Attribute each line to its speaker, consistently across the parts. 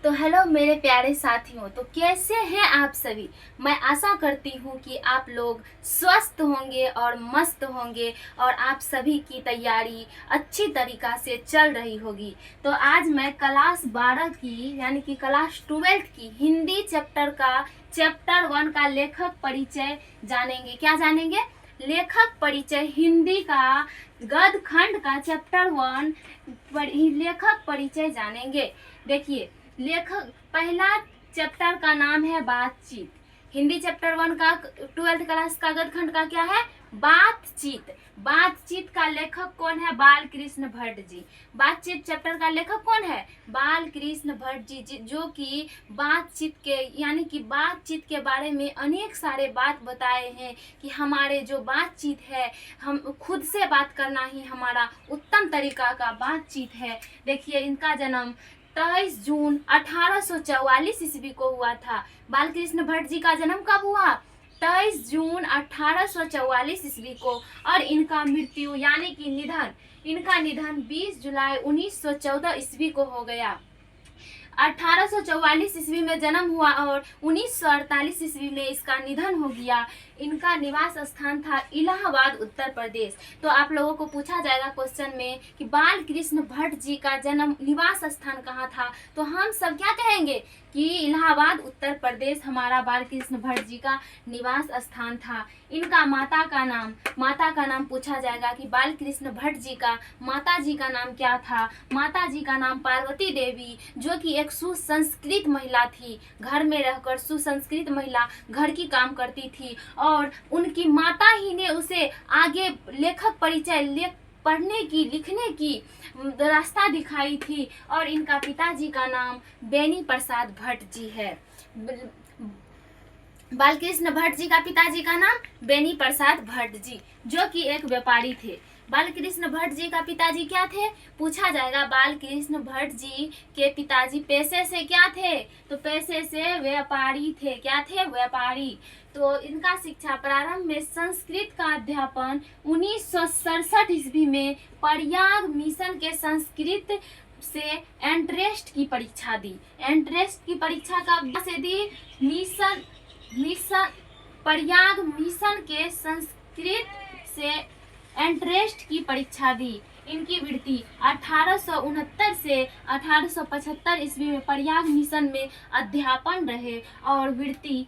Speaker 1: तो हेलो मेरे प्यारे साथियों, तो कैसे हैं आप सभी। मैं आशा करती हूँ कि आप लोग स्वस्थ होंगे और मस्त होंगे और आप सभी की तैयारी अच्छी तरीक़ा से चल रही होगी। तो आज मैं क्लास 12 की यानी कि क्लास 12 की हिंदी चैप्टर 1 का लेखक परिचय जानेंगे। क्या जानेंगे? लेखक परिचय हिंदी का गद्य खंड का चैप्टर 1 लेखक परिचय जानेंगे। देखिए, लेखक पहला चैप्टर का नाम है बातचीत। हिंदी चैप्टर 1 का 12th क्लास का गद्य खंड का क्या है? बातचीत। बातचीत का लेखक कौन है? बाल कृष्ण भट्ट जी। बातचीत चैप्टर का लेखक कौन है? बाल कृष्ण भट्ट जी, जो कि बातचीत के यानी कि बातचीत के बारे में अनेक सारे बात बताए हैं कि हमारे जो बातचीत है, हम खुद से बात करना ही हमारा उत्तम तरीका का बातचीत है। देखिए, इनका जन्म 23 जून 1844 ईस्वी को हुआ था। बाल कृष्ण भट्ट जी का जन्म कब हुआ? 23 जून 1844 ईस्वी को। और इनका मृत्यु यानी कि इनका निधन 20 जुलाई 1914 ईस्वी को हो गया। 1844 ईस्वी में जन्म हुआ और 1948 ईस्वी में इसका निधन हो गया। इनका निवास स्थान था इलाहाबाद, उत्तर प्रदेश। तो आप लोगों को पूछा जाएगा क्वेश्चन में कि बाल कृष्ण भट्ट जी का जन्म निवास स्थान कहाँ था, तो हम सब क्या कहेंगे कि इलाहाबाद, उत्तर प्रदेश हमारा बाल कृष्ण भट्ट जी का निवास स्थान था। इनका माता का नाम पूछा जाएगा कि बाल कृष्ण भट्ट जी का माता जी का नाम क्या था। माता जी का नाम पार्वती देवी, जो कि एक सुसंस्कृत महिला थी। घर में रहकर सुसंस्कृत महिला घर की काम करती थी और उनकी माता ही ने उसे आगे लेखक परिचय पढ़ने की, लिखने की रास्ता दिखाई थी। और इनका पिताजी का नाम बेनी प्रसाद भट्ट जी है। बालकृष्ण भट्ट जी का पिताजी का नाम बेनी प्रसाद भट्ट जी, जो कि एक व्यापारी थे। बालकृष्ण भट्ट जी का पिताजी क्या थे? पूछा जाएगा। बालकृष्ण भट्ट जी के पिताजी पेशे से क्या थे? तो पेशे से व्यापारी थे। क्या थे? व्यापारी। तो इनका शिक्षा प्रारंभ में संस्कृत का अध्यापन 1967 ईस्वी में प्रयाग मिशन के संस्कृत से एंट्रेंस की परीक्षा दी। एंट्रेंस की परीक्षा कब से दी? प्रयाग मिशन के संस्कृत से एंट्रेंस की परीक्षा दी। इनकी वृत्ति 1869 से 1875 ईस्वी में प्रयाग मिशन में अध्यापन रहे और वृत्ति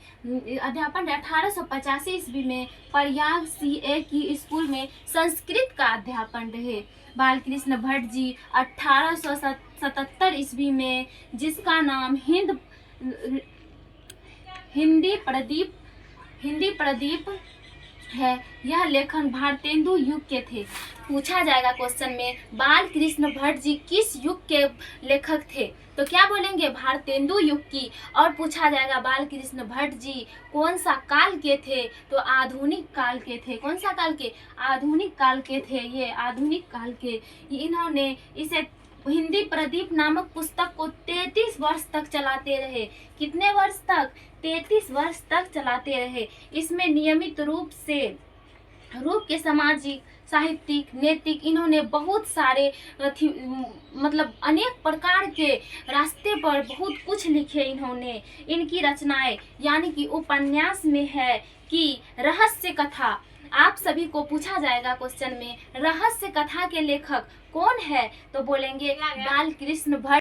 Speaker 1: अध्यापन 1885 ईस्वी में प्रयाग CA की स्कूल में संस्कृत का अध्यापन रहे। बालकृष्ण भट्ट जी 1877 ईस्वी में, जिसका नाम हिंदी प्रदीप है, यह लेखन भारतेंदु युग के थे। पूछा जाएगा क्वेश्चन में बाल कृष्ण भट्ट जी किस युग के लेखक थे, तो क्या बोलेंगे? भारतेंदु युग की। और पूछा जाएगा बाल कृष्ण भट्ट जी कौन सा काल के थे, तो आधुनिक काल के थे। कौन सा काल के? आधुनिक काल के थे। ये आधुनिक काल के। इन्होंने इसे हिंदी प्रदीप नामक पुस्तक को 33 वर्ष तक चलाते रहे। कितने वर्ष तक? 33 वर्ष तक चलाते रहे। इसमें नियमित रूप के सामाजिक, साहित्यिक, नैतिक इन्होंने बहुत सारे मतलब अनेक प्रकार के रास्ते पर बहुत कुछ लिखे इन्होंने। इनकी रचनाएं यानी कि उपन्यास में है कि रहस्य कथा। आप सभी को पूछा जाएगा क्वेश्चन में रहस्य कथा के लेखक कौन है, तो बोलेंगे बाल कृष्ण भट्ट।